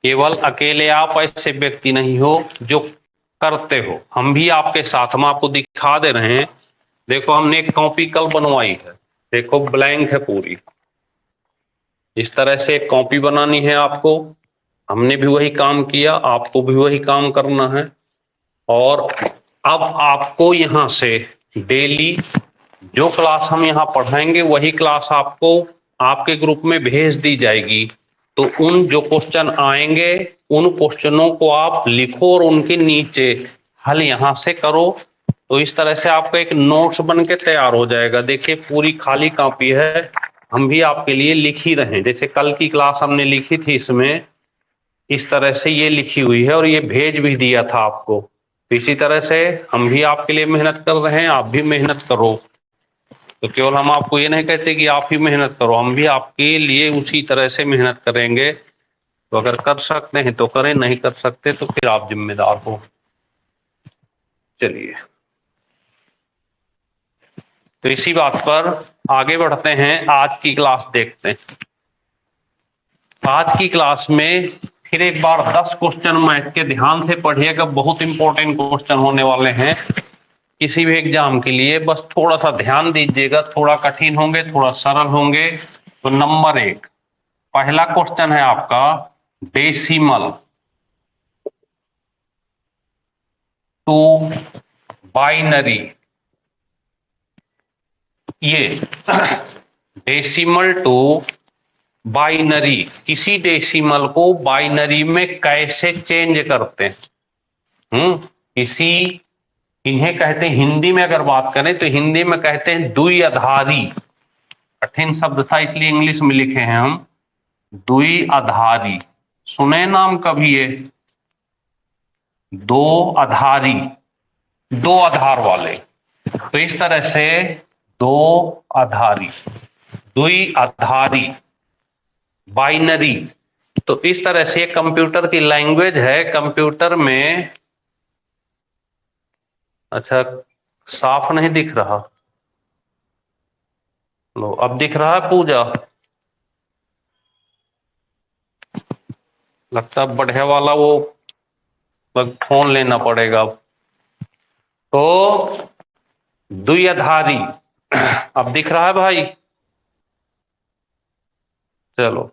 केवल अकेले आप ऐसे व्यक्ति नहीं हो जो करते हो, हम भी आपके साथ, हम आपको दिखा दे रहे हैं। देखो हमने एक कॉपी कल बनवाई है, देखो ब्लैंक है पूरी। इस तरह से एक कॉपी बनानी है आपको, हमने भी वही काम किया, आपको भी वही काम करना है। और अब आपको यहाँ से डेली जो क्लास हम यहाँ पढ़ाएंगे वही क्लास आपको आपके ग्रुप में भेज दी जाएगी। तो उन जो क्वेश्चन आएंगे उन क्वेश्चनों को आप लिखो और उनके नीचे हल यहाँ से करो। तो इस तरह से आपका एक नोट्स बन के तैयार हो जाएगा। देखिए पूरी खाली कॉपी है, हम भी आपके लिए लिख ही रहे हैं। जैसे कल की क्लास हमने लिखी थी, इसमें इस तरह से ये लिखी हुई है और ये भेज भी दिया था आपको। तो इसी तरह से हम भी आपके लिए मेहनत कर रहे हैं, आप भी मेहनत करो। तो केवल हम आपको ये नहीं कहते कि आप ही मेहनत करो, हम भी आपके लिए उसी तरह से मेहनत करेंगे। तो अगर कर सकते हैं तो करें, नहीं कर सकते तो फिर आप जिम्मेदार हो। चलिए, तो इसी बात पर आगे बढ़ते हैं, आज की क्लास देखते हैं। आज की क्लास में फिर एक बार 10 क्वेश्चन मैथ के ध्यान से पढ़िएगा, बहुत इंपॉर्टेंट क्वेश्चन होने वाले हैं किसी भी एग्जाम के लिए। बस थोड़ा सा ध्यान दीजिएगा, थोड़ा कठिन होंगे, थोड़ा सरल होंगे। तो नंबर 1, पहला क्वेश्चन है आपका डेसिमल टू बाइनरी। ये डेसिमल टू बाइनरी, किसी डेसिमल को बाइनरी में कैसे चेंज करते हैं? किसी, इन्हें कहते हैं, हिंदी में अगर बात करें तो हिंदी में कहते हैं द्विआधारी। कठिन शब्द था इसलिए इंग्लिश में लिखे हैं हम, द्विआधारी। सुने नाम कभी ये? दो आधारी, दो आधार वाले। तो इस तरह से दो आधारी, द्विआधारी, बाइनरी। तो इस तरह से कंप्यूटर की लैंग्वेज है। कंप्यूटर में, अच्छा साफ नहीं दिख रहा, लो अब दिख रहा है पूजा। लगता है बढ़िया वाला वो फोन लेना पड़ेगा। तो द्विआधारी अब दिख रहा है भाई? चलो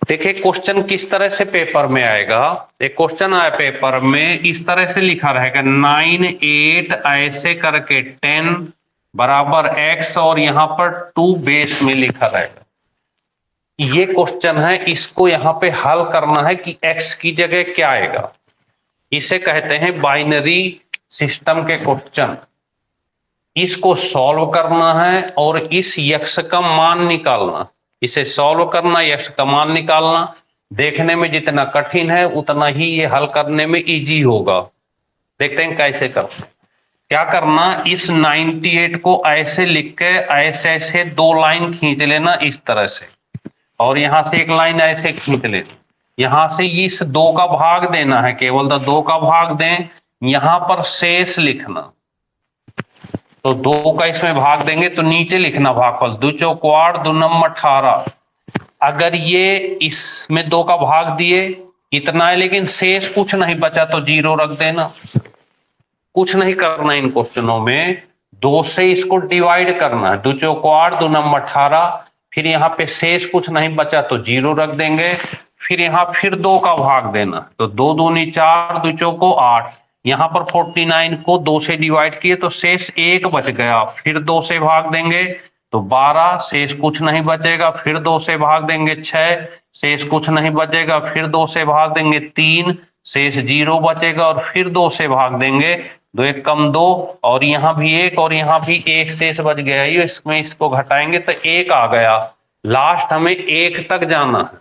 देखिए क्वेश्चन किस तरह से पेपर में आएगा। एक क्वेश्चन आया पेपर में, इस तरह से लिखा रहेगा 9 8 ऐसे करके 10 बराबर x, और यहां पर 2 बेस में लिखा रहेगा। ये क्वेश्चन है, इसको यहां पे हल करना है कि x की जगह क्या आएगा। इसे कहते हैं बाइनरी सिस्टम के क्वेश्चन। इसको सॉल्व करना है और इस यक्ष का मान निकालना। इसे सॉल्व करना, यक्ष का मान निकालना। देखने में जितना कठिन है उतना ही ये हल करने में इजी होगा। देखते हैं कैसे करते हैं। क्या करना, इस 98 को ऐसे लिख के ऐसे ऐसे 2 लाइन खींच लेना इस तरह से, और यहां से एक लाइन ऐसे खींच लेना। यहां से इस 2 का भाग देना है, केवल 2 का भाग दें, यहां पर शेष लिखना। तो 2 का इसमें भाग देंगे तो नीचे लिखना भागफल, 2 चौक 8 2 नंबर 18। अगर ये इसमें 2 का भाग दिए इतना है, लेकिन शेष कुछ नहीं बचा तो 0 रख देना। कुछ नहीं करना इन क्वेश्चनों में, 2 से इसको डिवाइड करना है, 2 चौक 8 2 नंबर 18। फिर यहाँ पे शेष कुछ नहीं बचा तो 0 रख देंगे। फिर यहाँ फिर 2 का भाग देना, तो 2 दूनी 4 2 चौको 8। यहाँ पर 49 को 2 से डिवाइड किए तो शेष 1 बच गया, फिर 2 से भाग देंगे तो 12, शेष कुछ नहीं बचेगा। फिर 2 से भाग देंगे 6, शेष कुछ नहीं बचेगा। फिर 2 से भाग देंगे 3, शेष 0 बचेगा। और फिर 2 से भाग देंगे, 2 1 कम 2, और यहाँ भी 1 और यहाँ भी 1 शेष बच गया। ये इसमें इसको घटाएंगे तो 1 आ गया। लास्ट हमें 1 तक जाना है,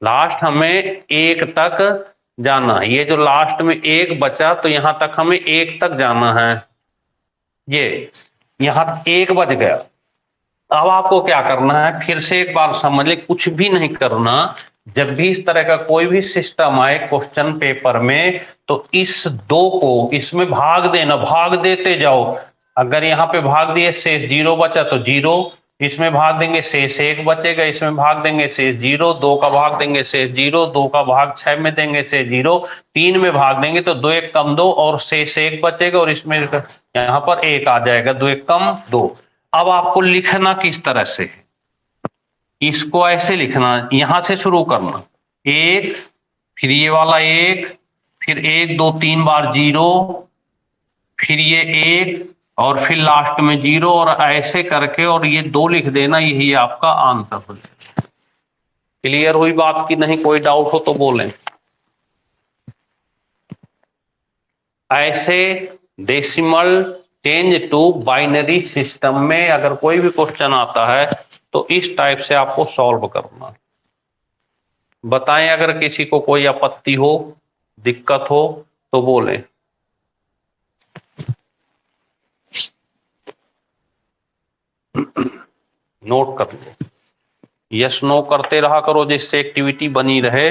लास्ट हमें 1 तक जाना है। ये जो लास्ट में 1 बचा तो यहां तक हमें 1 तक जाना है। ये यहां 1 बच गया। अब आपको क्या करना है, फिर से एक बार समझ ले, कुछ भी नहीं करना। जब भी इस तरह का कोई भी सिस्टम आए क्वेश्चन पेपर में, तो इस 2 को इसमें भाग देना, भाग देते जाओ। अगर यहाँ पे भाग दिए शेष 0 बचा तो 0, इसमें भाग देंगे शेष 1 बचेगा, इसमें भाग देंगे शेष 0, 2 का भाग देंगे शेष 0, 2 का भाग 6 में देंगे शेष 0, 3 में भाग देंगे तो 2 1 कम 2 और शेष 1 बचेगा और इसमें यहाँ पर 1 आ जाएगा, 2 1 कम 2। अब आपको लिखना किस तरह से है, इसको ऐसे लिखना, यहां से शुरू करना, 1 फिर ये वाला 1 फिर 1 2 3 बार 0 फिर ये 1 और फिर लास्ट में 0 और ऐसे करके और ये 2 लिख देना, यही आपका आंसर हो जाएगा। क्लियर हुई बात की नहीं? कोई डाउट हो तो बोलें। ऐसे decimal change to binary system में अगर कोई भी क्वेश्चन आता है तो इस टाइप से आपको सॉल्व करना। बताएं अगर किसी को कोई आपत्ति हो, दिक्कत हो तो बोलें। नोट कर लो, यस नो करते रहा करो जिससे एक्टिविटी बनी रहे,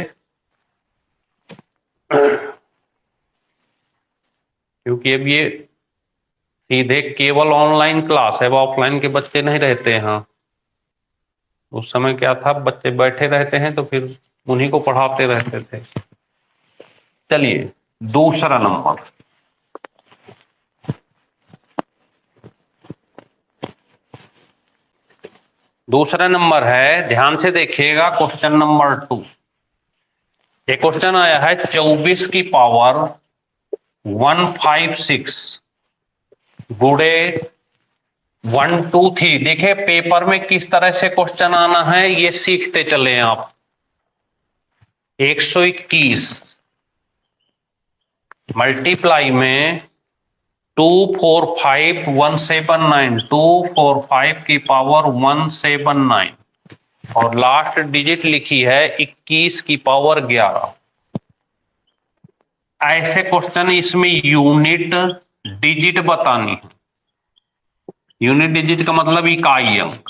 क्योंकि अब ये सीधे केवल ऑनलाइन क्लास है, ऑफलाइन के बच्चे नहीं रहते हैं। उस समय क्या था, बच्चे बैठे रहते हैं तो फिर उन्हीं को पढ़ाते रहते थे। चलिए दूसरा नंबर, दूसरा नंबर है, ध्यान से देखिएगा, क्वेश्चन नंबर 2। ये क्वेश्चन आया है 24 की पावर 156 गुणे 1 2 3। देखिए पेपर में किस तरह से क्वेश्चन आना है ये सीखते चले आप। 121 मल्टीप्लाई में 2 4 5 179, 2 4 5 की पावर 179 और लास्ट डिजिट लिखी है 21 की पावर 11। ऐसे क्वेश्चन, इसमें यूनिट डिजिट बतानी है। यूनिट डिजिट का मतलब इकाई अंक।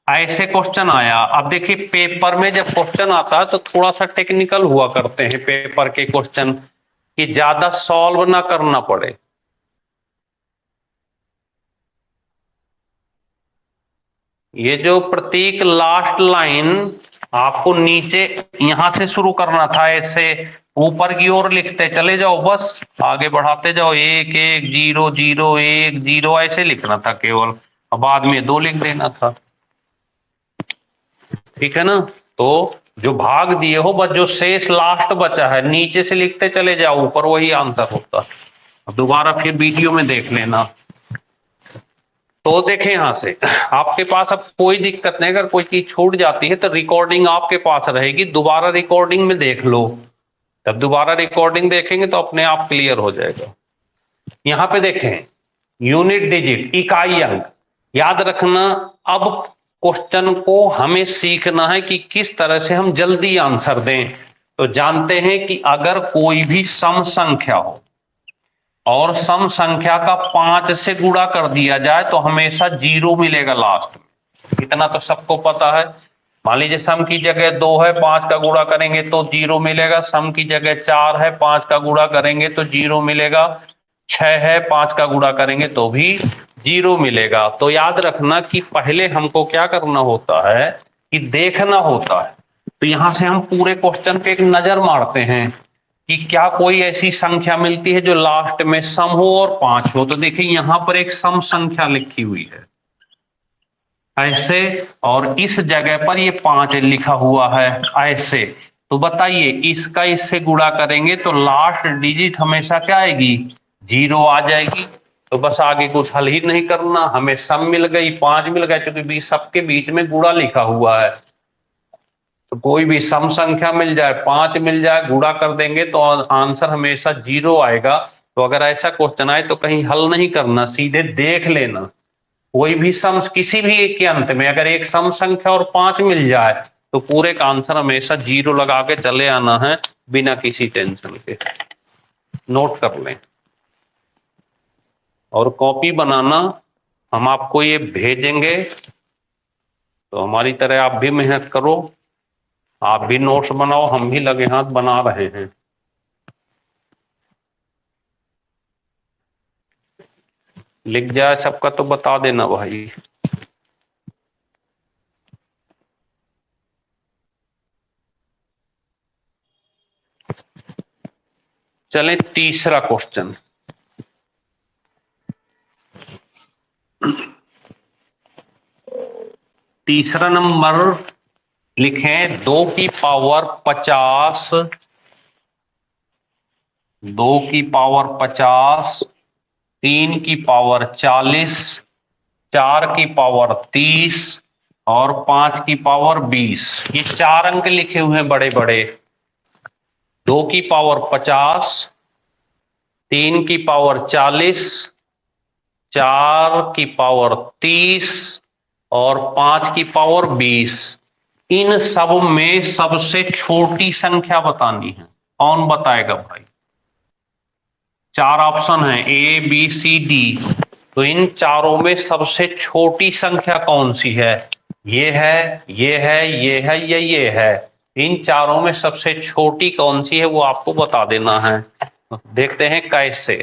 ऐसे क्वेश्चन आया। अब देखिए पेपर में जब क्वेश्चन आता है तो थोड़ा सा टेक्निकल हुआ करते हैं पेपर के क्वेश्चन, कि ज्यादा सॉल्व ना करना पड़े। ये जो प्रतीक लास्ट लाइन आपको नीचे यहां से शुरू करना था, ऐसे ऊपर की ओर लिखते चले जाओ, बस आगे बढ़ाते जाओ, 1 1 0 0 1 0 ऐसे लिखना था केवल, अब बाद में 2 लिख देना था। ठीक है ना? तो जो भाग दिए हो, बस जो शेष लास्ट बचा है नीचे से लिखते चले जाओ, ऊपर वही आंसर होता। अब दोबारा फिर वीडियो में देख लेना। तो देखें यहां से, आपके पास अब कोई दिक्कत नहीं, अगर कोई चीज छूट जाती है तो रिकॉर्डिंग आपके पास रहेगी, दोबारा रिकॉर्डिंग में देख लो। तब दोबारा रिकॉर्डिंग देखेंगे तो अपने आप क्लियर हो जाएगा। यहां पे देखें, यूनिट डिजिट इकाई अंक, याद रखना। अब क्वेश्चन को हमें सीखना है कि किस तरह से हम जल्दी आंसर दें। तो जानते हैं कि अगर कोई भी सम संख्या हो और सम संख्या का 5 से गुणा कर दिया जाए तो हमेशा 0 मिलेगा लास्ट में, इतना तो सबको पता है। मान लीजिए सम की जगह 2 है, 5 का गुणा करेंगे तो 0 मिलेगा। सम की जगह 4 है, 5 का गुणा करेंगे तो 0 मिलेगा। 6 है, 5 का गुणा करेंगे तो भी 0 मिलेगा। तो याद रखना कि पहले हमको क्या करना होता है कि देखना होता है। तो यहां से हम पूरे क्वेश्चन पे एक नजर मारते हैं कि क्या कोई ऐसी संख्या मिलती है जो लास्ट में सम हो और 5 हो। तो देखिए यहां पर एक सम संख्या लिखी हुई है ऐसे, और इस जगह पर ये 5 लिखा हुआ है ऐसे। तो बताइए इसका इससे गुणा करेंगे तो लास्ट डिजिट हमेशा क्या आएगी, 0 आ जाएगी। तो बस आगे कुछ हल ही नहीं करना, हमें सम मिल गई, 5 मिल गए, क्योंकि सबके बीच में गुणा लिखा हुआ है। तो कोई भी सम संख्या मिल जाए, 5 मिल जाए, गुणा कर देंगे तो आंसर हमेशा 0 आएगा। तो अगर ऐसा क्वेश्चन आए तो कहीं हल नहीं करना, सीधे देख लेना। कोई भी सम, किसी भी एक के अंत में अगर एक सम संख्या और 5 मिल जाए तो पूरे का आंसर हमेशा 0 लगा के चले आना है, बिना किसी टेंशन के। नोट कर लें और कॉपी बनाना, हम आपको ये भेजेंगे तो हमारी तरह आप भी मेहनत करो, आप भी नोट्स बनाओ, हम भी लगे हाथ बना रहे हैं। लिख जाए सबका तो बता देना भाई। चलें तीसरा क्वेश्चन। तीसरा नंबर लिखें 2 की पावर 50, 2 की पावर 50, 3 की पावर 40, 4 की पावर 30 और 5 की पावर 20। ये 4 अंक लिखे हुए हैं बड़े बड़े। 2 की पावर 50, 3 की पावर 40, 4 की पावर 30 और 5 की पावर 20। इन सब में सबसे छोटी संख्या बतानी है। कौन बताएगा भाई? 4 ऑप्शन है ए बी सी डी। तो इन चारों में सबसे छोटी संख्या कौन सी है? ये है, ये है, ये है, ये है। इन चारों में सबसे छोटी कौन सी है वो आपको बता देना है। देखते हैं कैसे।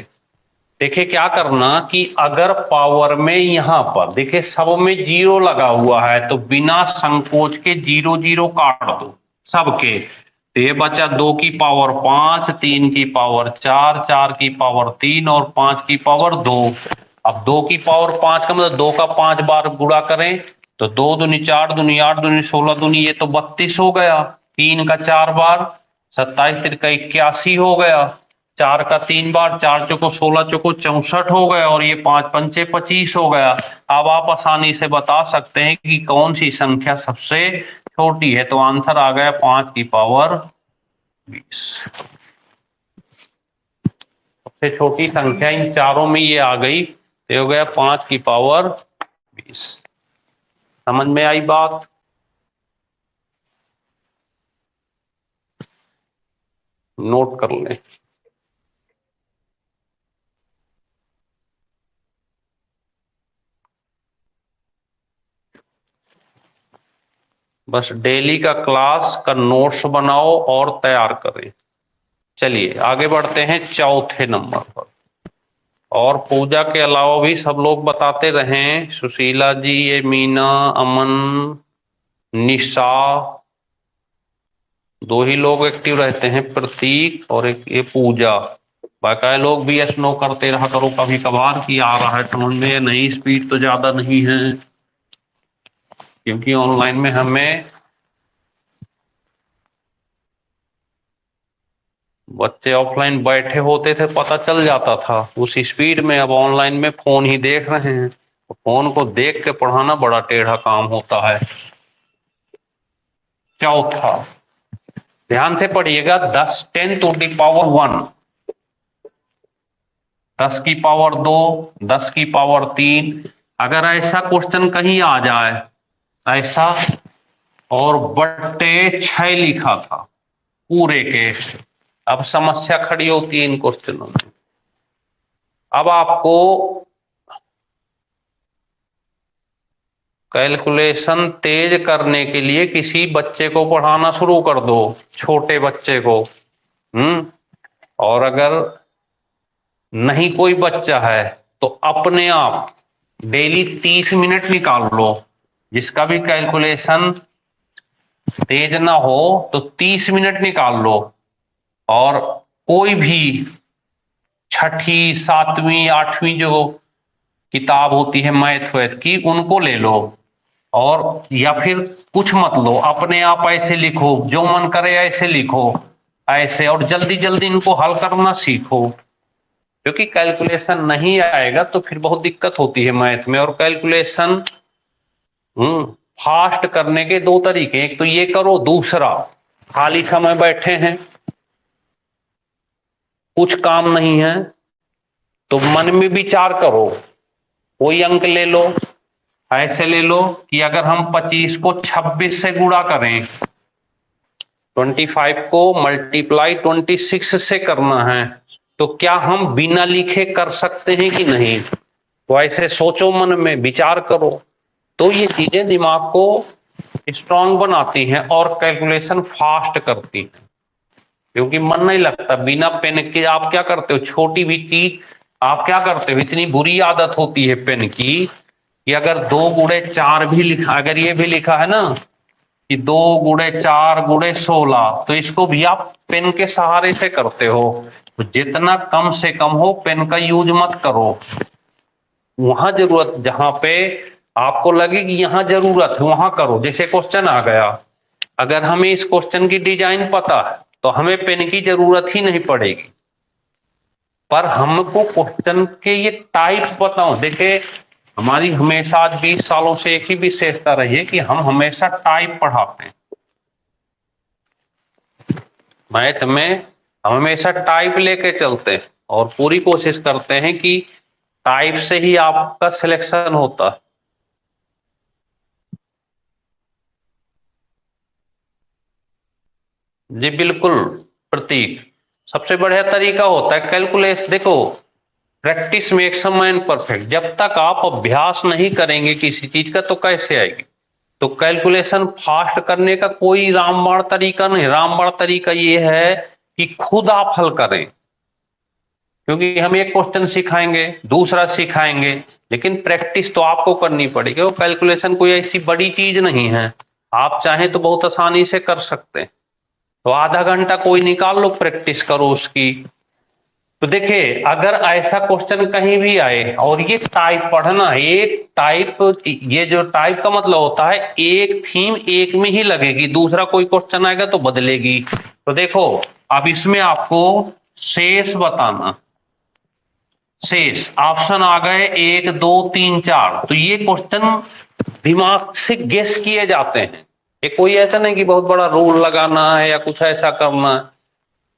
देखिए क्या करना कि अगर पावर में यहां पर देखिए सब में 0 लगा हुआ है तो बिना संकोच के 0 0 काट दो सबके। तो ये बचा 2 की पावर 5, 3 की पावर 4, 4 की पावर 3 और 5 की पावर 2। अब 2 की पावर 5 का मतलब 2 का 5 बार गुणा करें तो 2 दूनी 4, दूनी 8, दूनी 16, दूनी ये तो 32 हो गया। 3 का 4 बार 27, 3 का 81 हो गया। 4 का 3 बार 4 चौको 16, चौको 64 हो गया और ये 5 पंचे 25 हो गया। अब आप आसानी से बता सकते हैं कि कौन सी संख्या सबसे छोटी है। तो आंसर आ गया 5 की पावर 20। सबसे छोटी संख्या इन चारों में ये आ गई तो हो गया 5 की पावर 20। समझ में आई बात? नोट कर लें। बस डेली का क्लास का नोट्स बनाओ और तैयार करें। चलिए आगे बढ़ते हैं चौथे नंबर पर। और पूजा के अलावा भी सब लोग बताते रहें। सुशीला जी, ये मीना, अमन, निशा, 2 ही लोग एक्टिव रहते हैं, प्रतीक और एक ये पूजा। बाकी लोग भी यस नो करते रहा करो कभी कभार कि आ रहा है समझ में नहीं, स्पीड तो ज्यादा नहीं है। क्योंकि ऑनलाइन में हमें बच्चे ऑफलाइन बैठे होते थे पता चल जाता था उस स्पीड में। अब ऑनलाइन में फोन ही देख रहे हैं तो फोन को देख के पढ़ाना बड़ा टेढ़ा काम होता है। चौथा ध्यान से पढ़िएगा। 10 10 टू दी पावर 1, 10 की पावर 2, 10 की पावर 3। अगर ऐसा क्वेश्चन कहीं आ जाए ऐसा और बट्टे 6 लिखा था पूरे के, अब समस्या खड़ी होती है इन क्वेश्चनों में। अब आपको कैलकुलेशन तेज करने के लिए किसी बच्चे को पढ़ाना शुरू कर दो, छोटे बच्चे को। और अगर नहीं कोई बच्चा है तो अपने आप डेली 30 मिनट निकाल लो। जिसका भी कैलकुलेशन तेज ना हो तो 30 मिनट निकाल लो और कोई भी 6ठी 7वीं 8वीं जो किताब होती है मैथ वैथ की उनको ले लो। और या फिर कुछ मत लो, अपने आप ऐसे लिखो, जो मन करे ऐसे लिखो ऐसे, और जल्दी जल्दी इनको हल करना सीखो। क्योंकि कैलकुलेशन नहीं आएगा तो फिर बहुत दिक्कत होती है मैथ में। और कैलकुलेशन फास्ट करने के 2 तरीके, एक तो ये करो, दूसरा खाली समय बैठे हैं कुछ काम नहीं है तो मन में विचार करो, कोई अंक ले लो। ऐसे ले लो कि अगर हम 25 को 26 से गुणा करें, 25 को मल्टीप्लाई 26 से करना है तो क्या हम बिना लिखे कर सकते हैं कि नहीं? तो ऐसे सोचो, मन में विचार करो। तो ये चीजें दिमाग को स्ट्रांग बनाती हैं और कैलकुलेशन फास्ट करती हैं। क्योंकि मन नहीं लगता बिना पेन के। आप क्या करते हो, छोटी भी चीज आप क्या करते हो, इतनी बुरी आदत होती है पेन की कि अगर 2 गुणे 4 भी लिखा, अगर ये भी लिखा है ना कि 2 × 4 × 16, तो इसको भी आप पेन के सहारे से करते हो। तो जितना कम से कम हो पेन का यूज मत करो। वहां जरूरत, जहां पे आपको लगे कि यहां जरूरत है वहां करो। जैसे क्वेश्चन आ गया, अगर हमें इस क्वेश्चन की डिजाइन पता है तो हमें पेन की जरूरत ही नहीं पड़ेगी। पर हमको क्वेश्चन के ये टाइप बताओ। देखिए, हमारी हमेशा आज 20 सालों से एक ही विशेषता रही है कि हम हमेशा टाइप पढ़ाते हैं। मैथ में हम हमेशा टाइप लेके चलते हैं और पूरी कोशिश करते हैं कि टाइप से ही आपका सिलेक्शन होता है। जी बिल्कुल प्रतीक, सबसे बढ़िया तरीका होता है कैलकुलेट। देखो, practice makes a man perfect. जब तक आप अभ्यास नहीं करेंगे किसी चीज का तो कैसे आएगी। तो कैलकुलेशन फास्ट करने का कोई रामबाण तरीका नहीं। रामबाण तरीका ये है कि खुद आप हल करें। क्योंकि हम एक क्वेश्चन सिखाएंगे, दूसरा सिखाएंगे, लेकिन प्रैक्टिस तो आपको करनी पड़ेगी। वो कैलकुलेशन कोई ऐसी बड़ी चीज नहीं है, आप चाहें तो बहुत आसानी से कर सकते हैं। तो आधा घंटा कोई निकाल लो, प्रैक्टिस करो उसकी। तो देखिए, अगर ऐसा क्वेश्चन कहीं भी आए और ये टाइप पढ़ना है, एक टाइप, ये जो टाइप का मतलब होता है एक थीम एक में ही लगेगी, दूसरा कोई क्वेश्चन आएगा तो बदलेगी। तो देखो, अब इसमें आपको शेष बताना। शेष ऑप्शन आ गए 1 2 3 4। तो ये क्वेश्चन दिमाग से गेस किए जाते हैं। ये कोई ऐसा नहीं कि बहुत बड़ा रूल लगाना है या कुछ ऐसा करना है।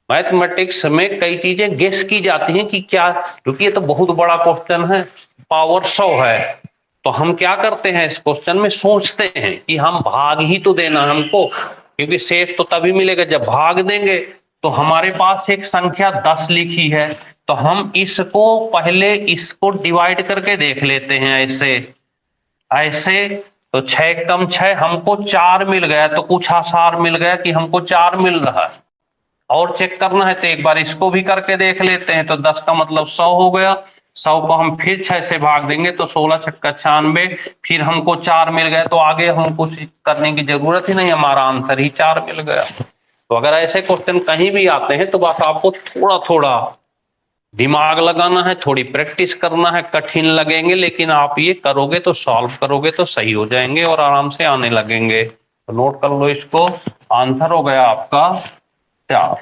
मैथमेटिक्स में कई चीजें गेस की जाती हैं कि क्या, क्योंकि ये तो बहुत बड़ा क्वेश्चन है, पावर 100 है। तो हम क्या करते हैं, इस क्वेश्चन में सोचते हैं कि हम भाग ही तो देना है हमको, क्योंकि शेष तो तभी मिलेगा जब भाग देंगे। तो हमारे पास एक संख्या 10 लिखी है, तो हम इसको पहले इसको डिवाइड करके देख लेते हैं। ऐसे ऐसे तो 6 कम 6 हमको 4 मिल गया, तो कुछ आसार मिल गया कि हमको 4 मिल रहा है। और चेक करना है तो एक बार इसको भी करके देख लेते हैं। तो 10 का मतलब 100 हो गया। 100 को हम फिर 6 से भाग देंगे तो 16 छक्का 96। फिर हमको 4 मिल गया, तो आगे हम कुछ करने की जरूरत ही नहीं, हमारा आंसर ही 4 मिल गया। तो अगर ऐसे क्वेश्चन कहीं भी आते हैं तो बस आपको थोड़ा थोड़ा दिमाग लगाना है, थोड़ी प्रैक्टिस करना है। कठिन लगेंगे लेकिन आप ये करोगे तो, सॉल्व करोगे तो सही हो जाएंगे और आराम से आने लगेंगे। तो नोट कर लो इसको। आंसर हो गया आपका 4।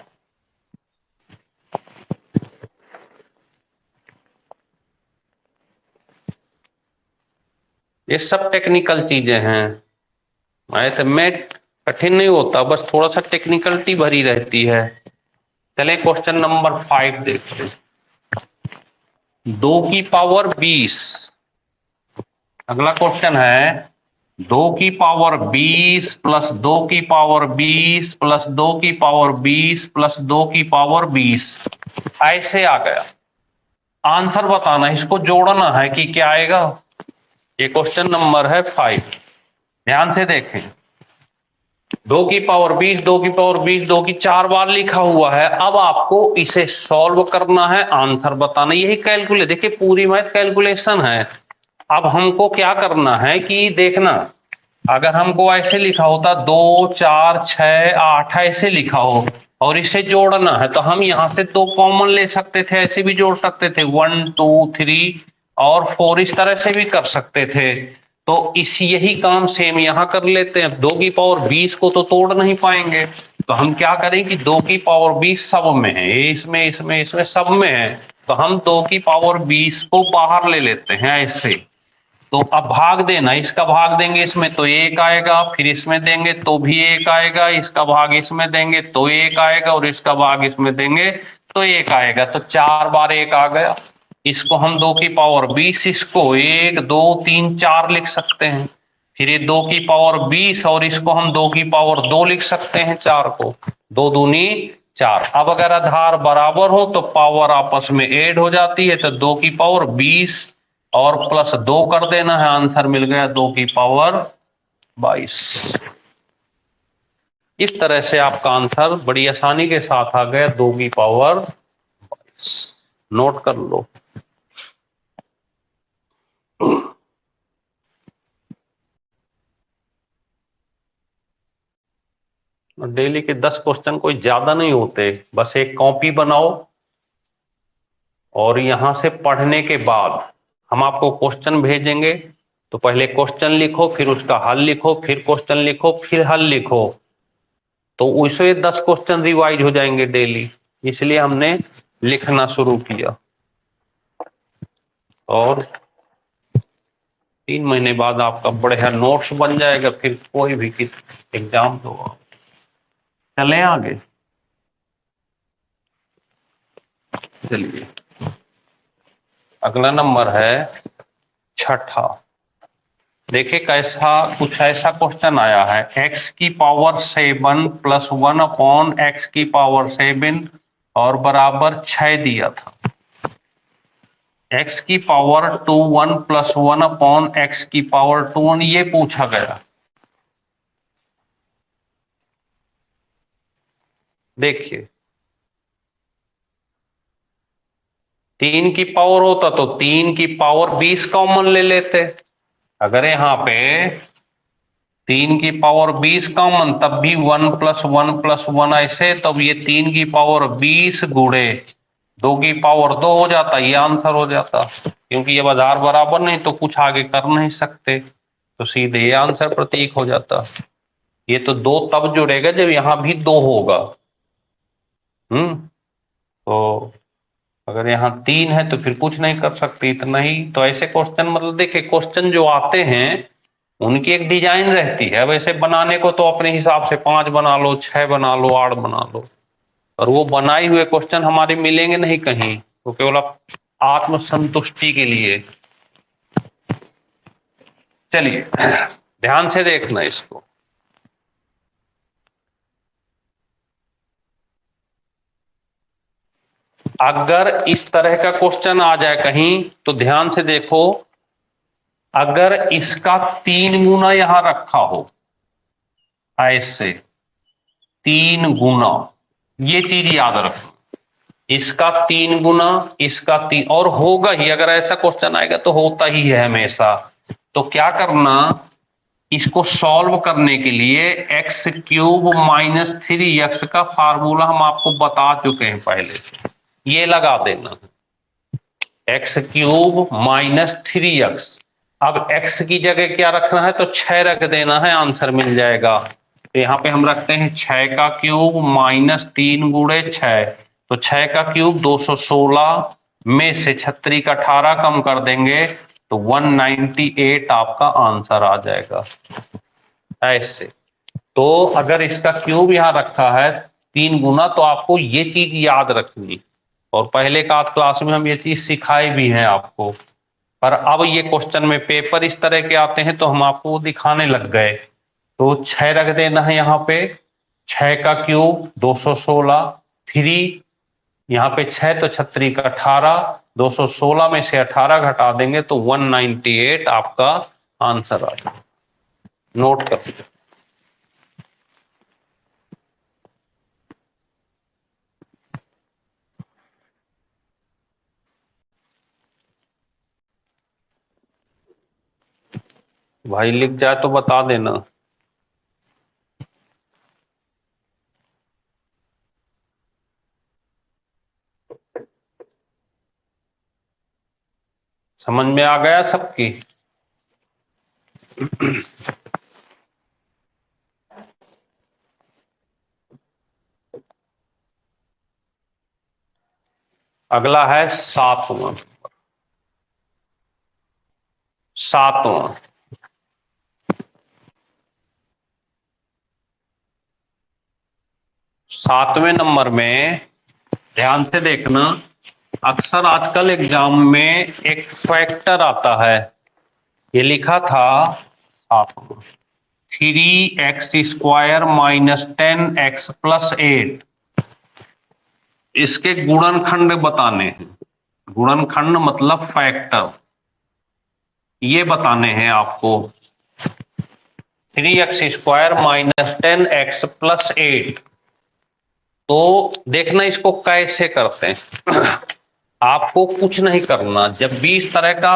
ये सब टेक्निकल चीजें हैं। मैथ में कठिन नहीं होता, बस थोड़ा सा टेक्निकलिटी भरी रहती है। चले क्वेश्चन नंबर 5 देखते हैं। 2 की पावर 20। अगला क्वेश्चन है 2 की पावर 20 प्लस 2 की पावर 20 प्लस 2 की पावर 20 प्लस 2 की पावर 20। ऐसे आ गया। आंसर बताना, इसको जोड़ना है कि क्या आएगा। ये क्वेश्चन नंबर है 5। ध्यान से देखें। 2 की पावर 20, 2 की पावर 20, 2 की 4 बार लिखा हुआ है। अब आपको इसे सॉल्व करना है, आंसर बताना। यही कैलकुलेट, देखिए पूरी मैथ कैलकुलेशन है। अब हमको क्या करना है कि देखना, अगर हमको ऐसे लिखा होता 2 4 6 8 ऐसे लिखा हो और इसे जोड़ना है, तो हम यहां से 2 कॉमन ले सकते थे, ऐसे भी जोड़ सकते थे 1 2 3 और 4, इस तरह से भी कर सकते थे। तो इस यही काम सेम यहां कर लेते हैं। 2 की पावर 20 को तो तोड़ नहीं पाएंगे, तो हम क्या करें कि 2 की पावर 20 सब में है, इसमें इसमें इसमें सब में है। तो हम 2 की पावर 20 को बाहर ले लेते हैं ऐसे। तो अब भाग देना, इसका भाग देंगे इसमें तो 1 आएगा, फिर इसमें देंगे तो भी 1 आएगा, इसका भाग इसमें देंगे तो 1 आएगा और इसका भाग इसमें देंगे तो 1 आएगा। तो 4 बार 1 आ गया। इसको हम 2 की पावर 20, इसको 1 2 3 4 लिख सकते हैं। फिर ये 2 की पावर 20 और इसको हम 2 की पावर 2 लिख सकते हैं, 4 को। 2 दूनी 4। अब अगर आधार बराबर हो तो पावर आपस में ऐड हो जाती है। तो 2 की पावर 20 और प्लस 2 कर देना है, आंसर मिल गया 2 की पावर 22। इस तरह से आपका आंसर बड़ी आसानी के साथ आ गया 2 की पावर 22। नोट कर लो। डेली के 10 क्वेश्चन कोई ज्यादा नहीं होते, बस एक कॉपी बनाओ और यहां से पढ़ने के बाद हम आपको क्वेश्चन भेजेंगे, तो पहले क्वेश्चन लिखो, फिर उसका हल लिखो, फिर क्वेश्चन लिखो, फिर हल लिखो, तो उससे 10 क्वेश्चन रिवाइज हो जाएंगे डेली। इसलिए हमने लिखना शुरू किया, और 3 महीने बाद आपका बढ़िया नोट्स बन जाएगा, फिर कोई भी किस एग्जाम दो आप। चलें आगे, चलिए अगला नंबर है छठा। देखिए कैसा, कुछ ऐसा क्वेश्चन आया है, x की पावर 7 प्लस 1 अपॉन x की पावर 7 और बराबर 6 दिया था। x की पावर 2 1 प्लस 1 अपॉन x की पावर 2 1 ये पूछा गया। देखिए 3 की पावर होता तो 3 की पावर 20 कॉमन ले लेते। अगर यहाँ पे 3 की पावर 20 कॉमन, तब भी 1 प्लस 1 प्लस 1 ऐसे, तब ये 3 की पावर 20 गुणे 2 की पावर 2 हो जाता, ये आंसर हो जाता। क्योंकि ये बाजार बराबर नहीं तो कुछ आगे कर नहीं सकते, तो सीधे ये आंसर प्रतीक हो जाता। ये तो 2 तब जुड़ेगा जब यहां भी 2 होगा। तो अगर यहाँ 3 है तो फिर कुछ नहीं कर सकते, इतना ही। तो ऐसे क्वेश्चन, मतलब देखिए क्वेश्चन जो आते हैं उनकी एक डिजाइन रहती है। वैसे बनाने को तो अपने हिसाब से 5 बना लो, 6 बना लो, 8 बना लो, और वो बनाए हुए क्वेश्चन हमारे मिलेंगे नहीं कहीं, तो केवल आत्मसंतुष्टि के लिए। चलिए ध्यान से देखना इसको। अगर इस तरह का क्वेश्चन आ जाए कहीं तो ध्यान से देखो, अगर इसका 3 गुना यहां रखा हो, ऐसे 3 गुना, ये चीज याद रखो, इसका 3 गुना, इसका 3, और होगा ही, अगर ऐसा क्वेश्चन आएगा तो होता ही है हमेशा। तो क्या करना, इसको सॉल्व करने के लिए एक्स क्यूब माइनस 3x का फार्मूला हम आपको बता चुके हैं पहले, ये लगा देना, एक्स क्यूब माइनस 3x। अब x की जगह क्या रखना है, तो 6 रख देना है, आंसर मिल जाएगा। तो यहाँ पे हम रखते हैं 6 का क्यूब माइनस 3 गुणे 6, तो 6 का क्यूब 216 में से 36 का 18 कम कर देंगे तो 198 आपका आंसर आ जाएगा। ऐसे तो अगर इसका क्यूब यहाँ रखा है 3 गुना, तो आपको ये चीज याद रखनी, और पहले का क्लास में हम ये चीज सिखाए भी हैं आपको। पर अब ये क्वेश्चन में पेपर इस तरह के आते हैं तो हम आपको दिखाने लग गए। तो 6 रख देना है यहाँ पे, 6 का क्यूब 216, 3 यहाँ पे 6 तो 36 का 18, 216 में से 18 घटा देंगे तो 198 आपका आंसर आ जाएगा। नोट कर लीजिए। भाई लिख जाए तो बता देना। समझ में आ गया सबकी? अगला है सातवां। सातवां, सातवें नंबर में ध्यान से देखना, अक्सर आजकल एग्जाम में एक फैक्टर आता है, ये लिखा था 3x² माइनस 10x प्लस 8, इसके गुणनखंड बताने हैं। गुणनखंड मतलब फैक्टर, ये बताने हैं आपको। 3x² माइनस 10x प्लस 8, तो देखना इसको कैसे करते हैं। आपको कुछ नहीं करना, जब भी इस तरह का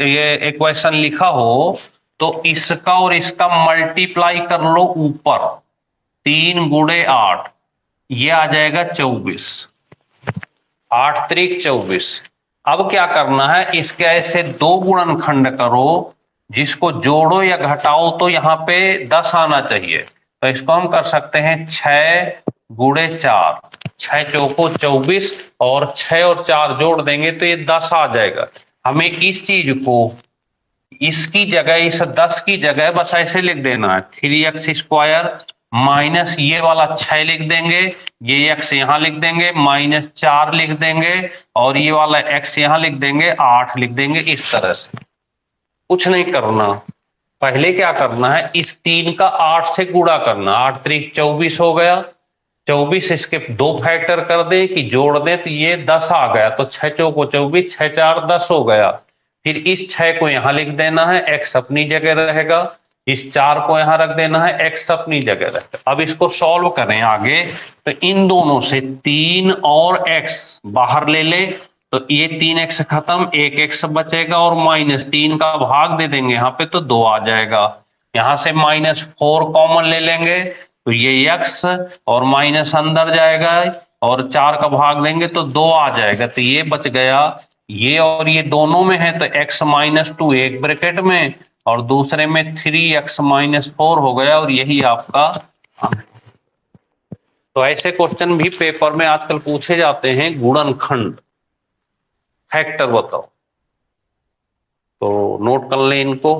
ये इक्वेशन लिखा हो तो इसका और इसका मल्टीप्लाई कर लो ऊपर, 3 गुणे 8, ये आ जाएगा 24, 8 त्रिक 24। अब क्या करना है, इसके ऐसे दो गुणनखंड करो, जिसको जोड़ो या घटाओ तो यहाँ पे 10 आना चाहिए। तो इसको हम कर सकते हैं 6 गुणे 4, 6 चौको 24, और 6 और 4 जोड़ देंगे तो ये 10 आ जाएगा। हमें इस चीज को इसकी जगह, इस 10 की जगह बस ऐसे लिख देना है, 3x² माइनस ये वाला 6 लिख देंगे, ये x यहां लिख देंगे, माइनस 4 लिख देंगे, और ये वाला x यहां लिख देंगे, 8 लिख देंगे। इस तरह से कुछ नहीं करना, पहले क्या करना है, इस 3 का 8 से गुणा करना, 8 त्रिक 24 हो गया, 24 इसके दो फैक्टर कर दे कि जोड़ दे तो ये 10 आ गया, तो 6 चौको 24, 6 4 10 हो गया। फिर इस 6 को यहां लिख देना है, x अपनी जगह रहेगा, इस 4 को यहां रख देना है, x अपनी जगह रहेगा। अब इसको सॉल्व करें आगे, तो इन दोनों से 3 और x बाहर ले ले, तो ये 3x खत्म, 1x बचेगा, और -3 का भाग दे देंगे यहाँ पे तो 2 आ जाएगा। यहां से -4 कॉमन ले लेंगे तो ये x और माइनस अंदर जाएगा, और 4 का भाग देंगे तो 2 आ जाएगा, तो ये बच गया। ये और ये दोनों में है तो x -2 एक ब्रैकेट में, और दूसरे में 3x -4 हो गया, और यही आपका। तो ऐसे क्वेश्चन भी पेपर में आजकल पूछे जाते हैं, गुणनखंड फैक्टर बताओ, तो नोट कर लें इनको।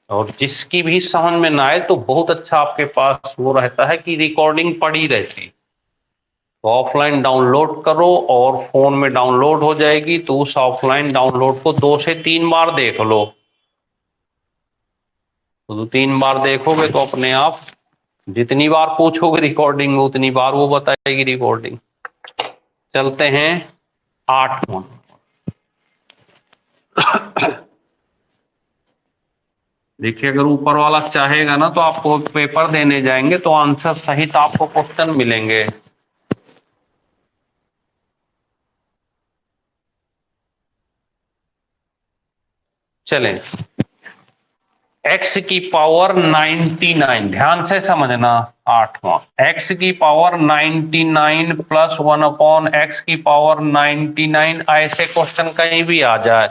और जिसकी भी समझ में ना आए तो बहुत अच्छा आपके पास वो रहता है कि रिकॉर्डिंग पड़ी रहती, तो ऑफलाइन डाउनलोड करो और फोन में डाउनलोड हो जाएगी, तो उस ऑफलाइन डाउनलोड को 2 से 3 बार देख लो, तो 2-3 बार देखोगे तो अपने आप जितनी बार पूछोगे रिकॉर्डिंग उतनी बार वो बताएगी रिकॉर्डिंग। चलते हैं 8वां। देखिए, अगर ऊपर वाला चाहेगा ना तो आपको पेपर देने जाएंगे तो आंसर सहित आपको क्वेश्चन मिलेंगे। चलें, x की पावर 99, ध्यान से समझना, 8वां, x की पावर 99 प्लस 1/x की पावर 99, ऐसे क्वेश्चन कहीं भी आ जाए,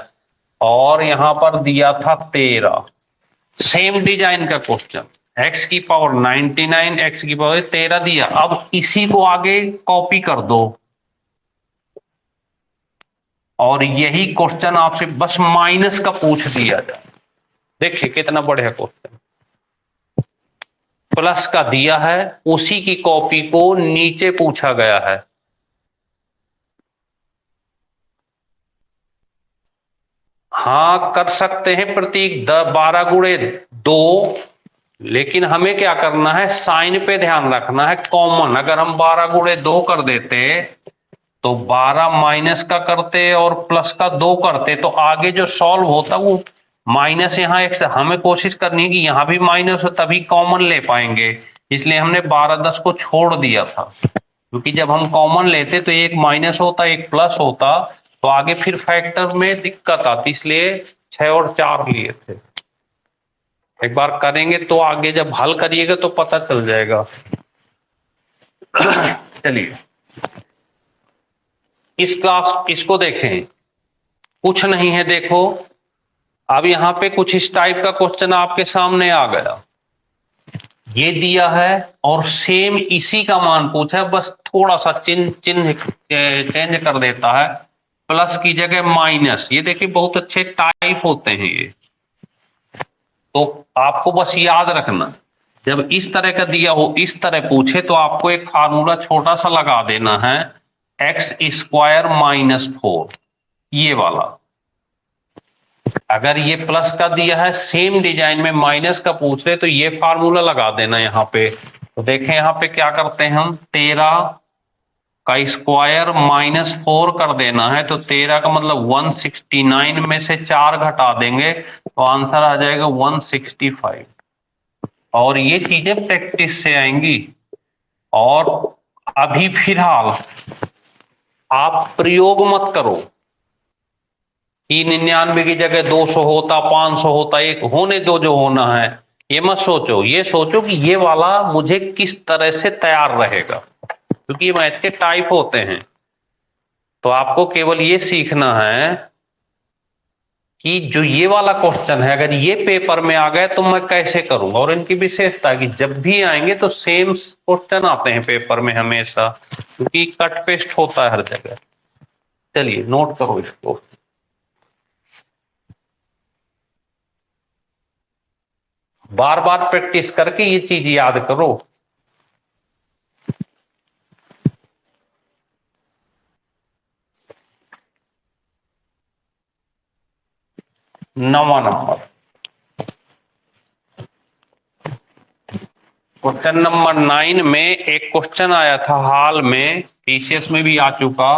और यहां पर दिया था 13, सेम डिजाइन का क्वेश्चन, x की पावर 99, x की पावर 13 दिया। अब इसी को आगे कॉपी कर दो, और यही क्वेश्चन आपसे बस माइनस का पूछ दिया जाए। देखिए कितना बढ़िया क्वेश्चन, प्लस का दिया है, उसी की कॉपी को नीचे पूछा गया है। हाँ कर सकते हैं प्रतीक 12 गुणे 2, लेकिन हमें क्या करना है, साइन पे ध्यान रखना है, कॉमन। अगर हम 12 गुणे 2 कर देते तो 12 माइनस का करते और प्लस का 2 करते, तो आगे जो सॉल्व होता वो माइनस, यहाँ एक हमें कोशिश करनी है कि यहाँ भी माइनस हो तभी कॉमन ले पाएंगे, इसलिए हमने 12-10 को छोड़ दिया था, क्योंकि जब हम कॉमन लेते तो एक माइनस होता एक प्लस होता, तो आगे फिर फैक्टर में दिक्कत आती, इसलिए 6 और 4 लिए थे। एक बार करेंगे तो आगे जब हल करिएगा तो पता चल जाएगा। चलिए इसको देखें, कुछ नहीं है, देखो अब यहां पे कुछ इस टाइप का क्वेश्चन आपके सामने आ गया, ये दिया है और सेम इसी का मान पूछा है, बस थोड़ा सा चिन्ह चेंज कर देता है, प्लस की जगह माइनस। ये देखिए बहुत अच्छे टाइप होते हैं ये, तो आपको बस याद रखना, जब इस तरह का दिया हो, इस तरह पूछे तो आपको एक फार्मूला छोटा सा लगा देना है, x² -4, ये वाला। अगर ये प्लस का दिया है, सेम डिजाइन में माइनस का पूछ रहे तो ये फार्मूला लगा देना यहाँ पे। तो देखें यहाँ पे क्या करते हैं हम, 13 का स्क्वायर -4 कर देना है, तो 13 का मतलब 169 में से 4 घटा देंगे तो आंसर आ जाएगा 165। और ये चीजें प्रैक्टिस से आएंगी, और अभी फिलहाल आप प्रयोग मत करो कि 99 की जगह 200 होता, 500 होता, एक होने दो जो होना है, ये मत सोचो, ये सोचो कि ये वाला मुझे किस तरह से तैयार रहेगा, क्योंकि ये मैथ के टाइप होते हैं। तो आपको केवल ये सीखना है कि जो ये वाला क्वेश्चन है अगर ये पेपर में आ गए तो मैं कैसे करूंगा। और इनकी विशेषता है कि जब भी आएंगे तो सेम क्वेश्चन आते हैं पेपर में हमेशा, क्योंकि कट पेस्ट होता है हर जगह। चलिए नोट करो इसको। बार बार प्रैक्टिस करके ये चीज याद करो। नवा नंबर, क्वेश्चन नंबर 9 में एक क्वेश्चन आया था हाल में, पीसीएस में भी आ चुका।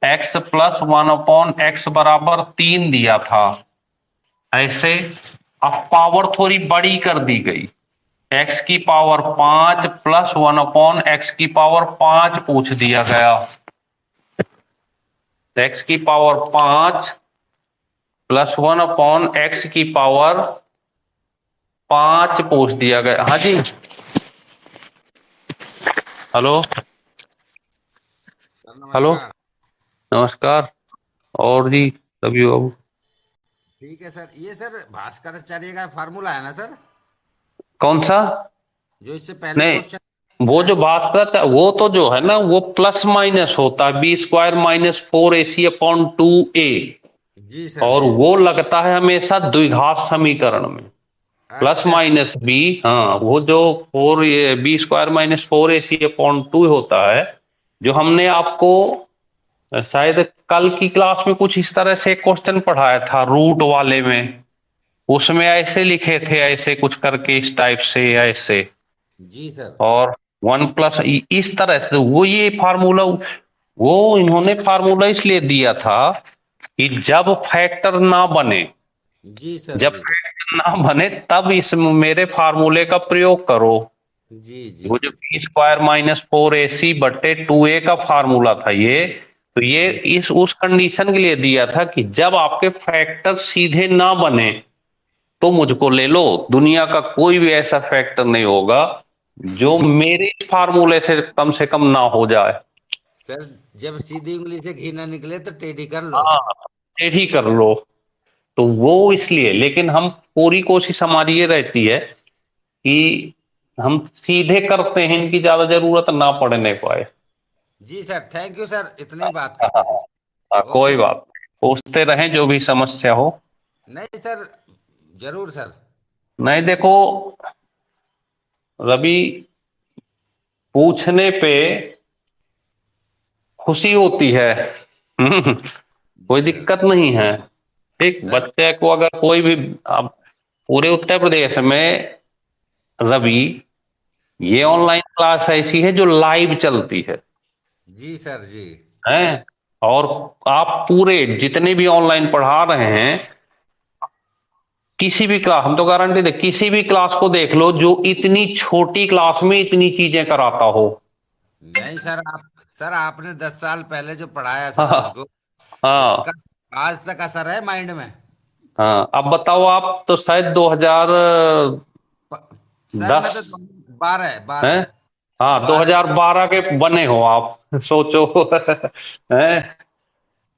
x प्लस 1/x बराबर 3 दिया था ऐसे। अब पावर थोड़ी बड़ी कर दी गई, x की पावर 5 प्लस 1/x की पावर 5 पूछ दिया गया। x की पावर 5 प्लस 1/x की पावर 5 पूछ दिया गया। हाँ जी, हेलो सर हेलो, नमस्कार। नमस्कार। और जी सभी बाबू। ठीक है सर, ये सर भास्कराचार्य का फार्मूला है ना सर, कौन सा? जो इससे पहले नहीं, क्वेश्चन वो है। जो भास्कर था वो तो जो है ना वो प्लस माइनस होता है, b² माइनस 4ac/2a। जी सर और जी। वो लगता है हमेशा द्विघात समीकरण में, प्लस अच्छा माइनस बी। हाँ, वो जो फोर ये b² माइनस 4ac/2 होता है, जो हमने आपको शायद कल की क्लास में कुछ इस तरह से क्वेश्चन पढ़ाया था रूट वाले में। उसमें ऐसे लिखे थे, ऐसे कुछ करके इस टाइप से ऐसे। जी सर। और 1 प्लस इस तरह से वो ये फार्मूला, वो इन्होंने फार्मूला इसलिए दिया था कि जब फैक्टर ना बने, जी सर जब जी सर। फैक्टर ना बने तब इस मेरे फार्मूले का प्रयोग करो। जी जी वो जो जी b² माइनस 4ac/2a का फार्मूला था ये। तो ये जी इस उस कंडीशन के लिए दिया था कि जब आपके फैक्टर सीधे ना बने तो मुझको ले लो। दुनिया का कोई भी ऐसा फैक्टर नहीं होगा जो मेरे फार्मूले से कम ना हो जाए। सर, जब सीधी उंगली से घी ना निकले तो टेढ़ी कर लो। हाँ, यही कर लो। तो वो इसलिए, लेकिन हम पूरी कोशिश हमारी ये रहती है कि हम सीधे करते हैं, इनकी ज्यादा जरूरत ना पड़ने पाए। जी सर, थैंक यू सर, इतनी बात हाँ, करते थे कोई ओके। बात नहीं, पूछते रहें जो भी समस्या हो। नहीं सर, जरूर सर। नहीं देखो रवि, पूछने पे खुशी होती है। कोई जी सर। दिक्कत नहीं है। ठीक, सर बच्चे को अगर कोई भी, अब पूरे उत्तर प्रदेश में रवि, ये जी ऑनलाइन क्लास ऐसी है जो लाइव चलती जी सर जी। है। और आप पूरे जितने भी ऑनलाइन पढ़ा रहे हैं, किसी भी क्लास, हम तो गारंटी दे, किसी भी क्लास को देख लो जो इतनी छोटी क्लास में इतनी चीजें कराता हो। नहीं सर, सर आपने 10 साल पहले जो पढ़ाया सर हाँ मुझको, हाँ उसका आज तक असर है माइंड में। हाँ। अब बताओ, आप तो शायद 2010 प- सर मैं तो 12 है। 12 हाँ, 12। 2012 के बने हो आप, सोचो। हैं।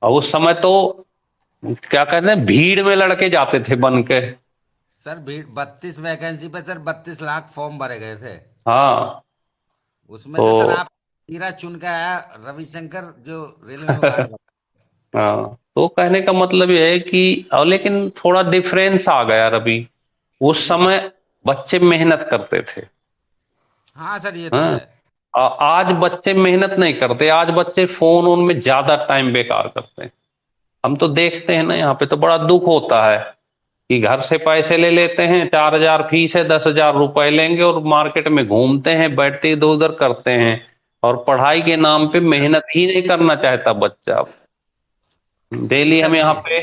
और उस समय तो क्या कहते हैं, भीड़ में लड़के जाते थे बन के। सर 32 वैकेंसी पे सर 32 लाख फॉर्म भरे गए थे। हाँ उसमें से सर तो आप हीरा चुन के आया, रविशंकर जो रेलवे में गार्ड बना। हाँ, तो कहने का मतलब ये है कि और लेकिन थोड़ा डिफरेंस आ गया रवि। उस जी सर। समय बच्चे मेहनत करते थे। हाँ सर, ये तो हाँ, है। आज बच्चे मेहनत नहीं करते, आज बच्चे फोन उनमें ज्यादा टाइम बेकार करते हैं। हम तो देखते हैं ना, यहाँ पे तो बड़ा दुख होता है कि घर से पैसे ले लेते हैं, 4,000 फीस है, 10,000 रुपए लेंगे और मार्केट में घूमते हैं, बैठते इधर उधर करते हैं। और पढ़ाई के नाम पे जी सर। मेहनत ही नहीं करना चाहता बच्चा। जी डेली हम सर यहाँ जी। पे,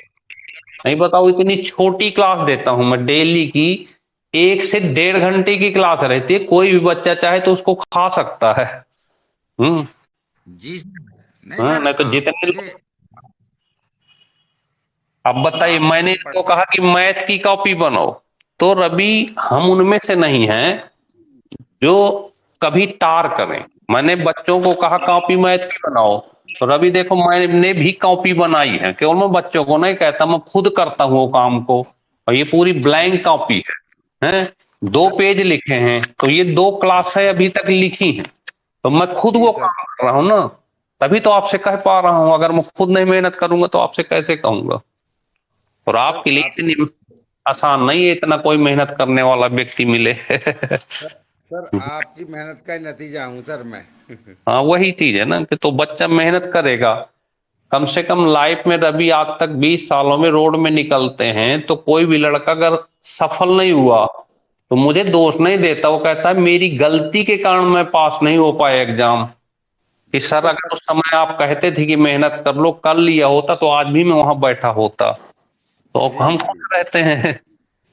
नहीं बताओ, इतनी छोटी क्लास देता हूं मैं डेली की। 1 से 1.5 घंटे की क्लास रहती है, कोई भी बच्चा चाहे तो उसको खा सकता है। हम्म। जी सर। नहीं सर, नहीं तो जितने आपके लोग, अब बताइए, आपके मैंने जो इनको कहा कि मैथ की कॉपी बनाओ, तो रवि हम उनमें से नहीं हैं जो कभी टार करें। मैंने बच्चों को कहा कॉपी मैथ की बनाओ, तो रवि देखो मैंने भी कॉपी बनाई है, केवल मैं बच्चों को नहीं कहता, मैं खुद करता हूँ वो काम को। और ये पूरी ब्लैंक कॉपी है, 2 पेज लिखे हैं, तो ये 2 क्लास है अभी तक लिखी है, तो मैं खुद जी वो सर। काम कर रहा हूँ ना, तभी तो आपसे कह पा रहा हूँ। अगर मैं खुद नहीं मेहनत करूंगा तो आपसे कैसे कहूंगा। और सर आपके लिए आप इतनी आसान नहीं है, इतना कोई मेहनत करने वाला व्यक्ति मिले। सर आपकी मेहनत का ही नतीजा हूँ सर मैं। हाँ वही चीज है ना कि तो बच्चा मेहनत करेगा। कम से कम लाइफ में रवि आज तक 20 सालों में रोड में निकलते हैं, तो कोई भी लड़का अगर सफल नहीं हुआ तो मुझे दोष नहीं देता, वो कहता है मेरी गलती के कारण मैं पास नहीं हो पाया एग्जाम। कि सर बिल्कुल अगर सर। उस समय आप कहते थे कि मेहनत कर लो, कर लिया होता तो आज भी मैं वहां बैठा होता। तो अब जी हम जी। खुश रहते हैं,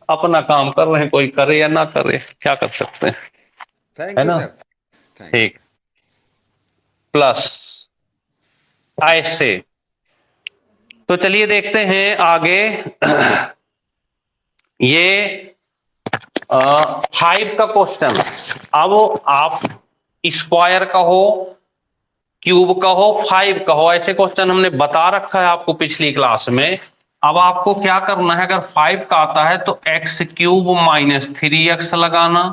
अपना काम कर रहे हैं, कोई करे या ना करे क्या कर सकते हैं, थैंक है यू ना। सर। थैंक यू ठीक। सर। प्लस ऐसे, तो चलिए देखते हैं आगे। ये 5 का क्वेश्चन। अब आप स्क्वायर का हो, क्यूब का हो, 5 का हो, ऐसे क्वेश्चन हमने बता रखा है आपको पिछली क्लास में। अब आपको क्या करना है, अगर 5 का आता है तो x³ माइनस 3x लगाना,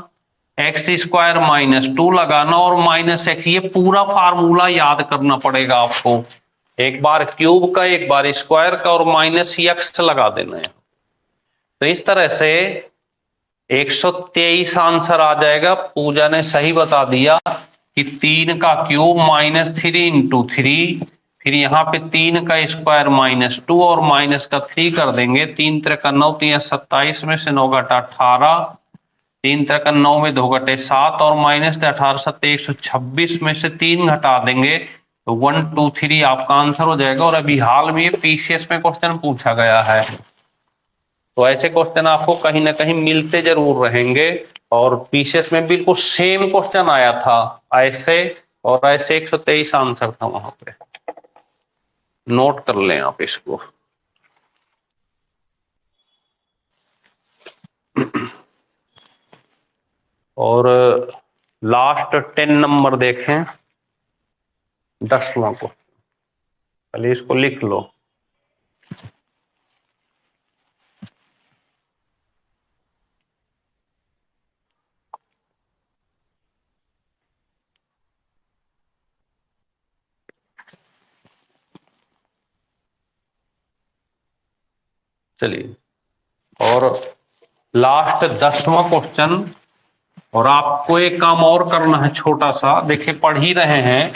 x² -2 लगाना और -x, ये पूरा फार्मूला याद करना पड़ेगा आपको। एक बार क्यूब का, एक बार स्क्वायर का, और -x लगा देना है। तो इस तरह से 123 आंसर आ जाएगा। पूजा ने सही बता दिया कि 3 का क्यूब -3 × 3, फिर यहाँ पे 3 का स्क्वायर -2 और -3 कर देंगे। 3×3 = 9, 3×27 में से 9×8 = 18, 3×3 = 9 में 2×7 और -18 126 में से 3 घटा देंगे तो 1 2 3 आपका आंसर हो जाएगा। और अभी हाल में पीसीएस में क्वेश्चन पूछा गया है, तो ऐसे क्वेश्चन आपको कहीं ना कहीं मिलते जरूर रहेंगे। और पीसीएस में बिल्कुल सेम क्वेश्चन आया था ऐसे, और ऐसे 123 आंसर था वहां पे। नोट कर लें आप इसको। और लास्ट 10 नंबर देखें, 10वां को, पहले इसको लिख लो। चलिए, और लास्ट 10वां क्वेश्चन। और आपको एक काम और करना है छोटा सा, देखिए पढ़ ही रहे हैं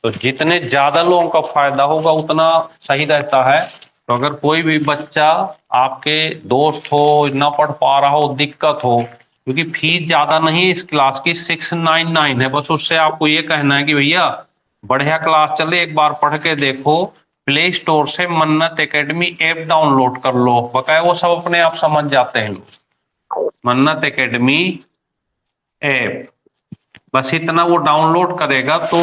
तो जितने ज्यादा लोगों का फायदा होगा उतना सही रहता है। तो अगर कोई भी बच्चा आपके दोस्त हो, ना पढ़ पा रहा हो, दिक्कत हो, क्योंकि फीस ज्यादा नहीं है इस क्लास की, 699 है, बस उससे आपको ये कहना है कि भैया बढ़िया क्लास चले, एक बार पढ़ के देखो। प्ले स्टोर से मन्नत एकेडमी ऐप डाउनलोड कर लो, बकाया वो सब अपने आप समझ जाते हैं लोग। मन्नत एकेडमी ऐप, बस इतना वो डाउनलोड करेगा तो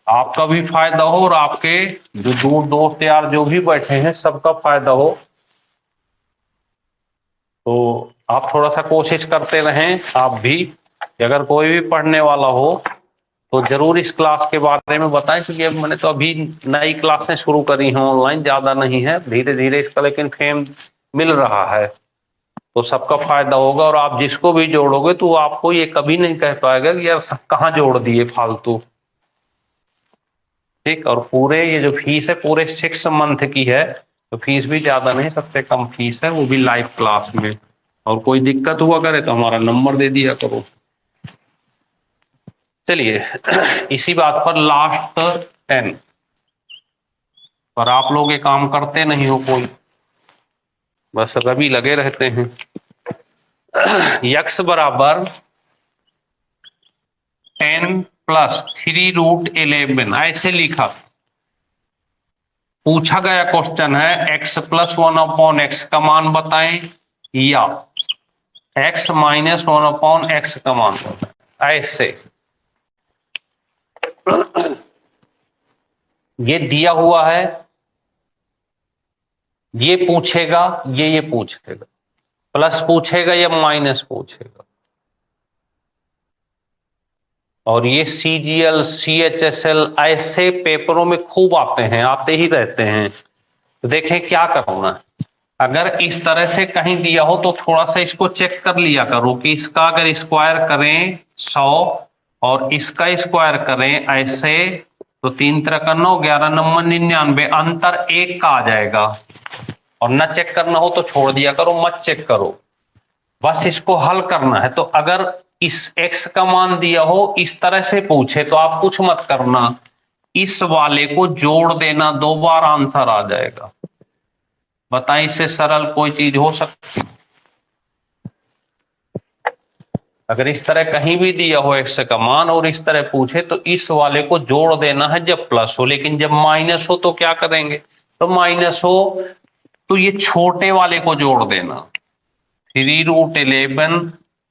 आपका भी फायदा हो और आपके जो दूर दोस्त यार जो भी बैठे हैं सबका फायदा हो। तो आप थोड़ा सा कोशिश करते रहें आप भी, कि अगर कोई भी पढ़ने वाला हो तो जरूर इस क्लास के बारे में बताएं, क्योंकि अब मैंने तो अभी नई क्लासें शुरू करी हैं ऑनलाइन, ज्यादा नहीं है, धीरे धीरे इसका लेकिन फेम मिल रहा है, तो सबका फायदा होगा। और आप जिसको भी जोड़ोगे तो वो आपको ये कभी नहीं कह पाएगा कि यार सब कहाँ जोड़ दिए फालतू। ठीक, और पूरे ये जो फीस है पूरे 6 मंथ की है, तो फीस भी ज्यादा नहीं, सबसे कम फीस है, वो भी लाइव क्लास में। और कोई दिक्कत हुआ करे तो हमारा नंबर दे दिया करो। चलिए, इसी बात पर लास्ट 10 पर आप लोग ये काम करते नहीं हो कोई, बस रवि लगे रहते हैं। यक्स बराबर 10 + 3√11 ऐसे लिखा। पूछा गया क्वेश्चन है x+1/x का मान बताएं या x-1/x का मान बताएं, ऐसे। ये दिया हुआ है, ये पूछेगा, ये पूछेगा, प्लस पूछेगा या माइनस पूछेगा। और ये CGL CHSL ऐसे पेपरों में खूब आते हैं, आते ही रहते हैं। तो देखें क्या करना है। अगर इस तरह से कहीं दिया हो तो थोड़ा सा इसको चेक कर लिया करो कि इसका अगर स्क्वायर करें 100 और इसका स्क्वायर करें ऐसे, तो 3 तरह का 9, 11 नंबर 99, अंतर 1 का आ जाएगा। और न चेक करना हो तो छोड़ दिया करो, मत चेक करो, बस इसको हल करना है। तो अगर इस x का मान दिया हो, इस तरह से पूछे तो आप कुछ मत करना, इस वाले को जोड़ देना, 2 बार आंसर आ जाएगा। बताएं इससे सरल कोई चीज हो सकती? अगर इस तरह कहीं भी दिया हो x का मान और इस तरह पूछे तो इस वाले को जोड़ देना है जब प्लस हो, लेकिन जब माइनस हो तो क्या करेंगे? तो माइनस हो तो ये छोटे वाले को जोड़ देना, 3√11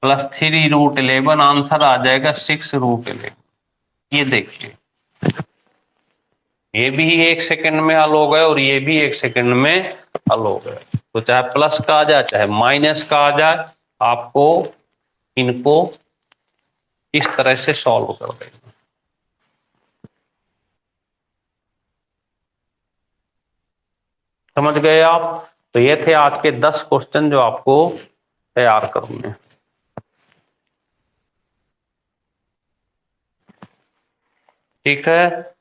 प्लस 3√11, आंसर आ जाएगा 6√11। ये देखिए, ये भी 1 सेकंड में हल हो गए और ये भी 1 सेकंड में हल हो गए। तो चाहे प्लस का आ जाए चाहे माइनस का आ जाए, आपको इनको इस तरह से सॉल्व कर देना। समझ गए आप? तो ये थे आज के 10 क्वेश्चन जो आपको तैयार करने हैं। ठीक है,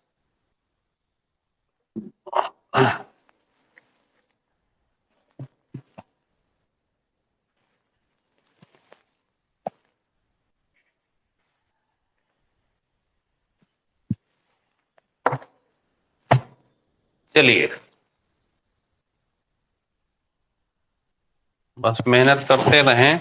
चलिए बस मेहनत करते रहें।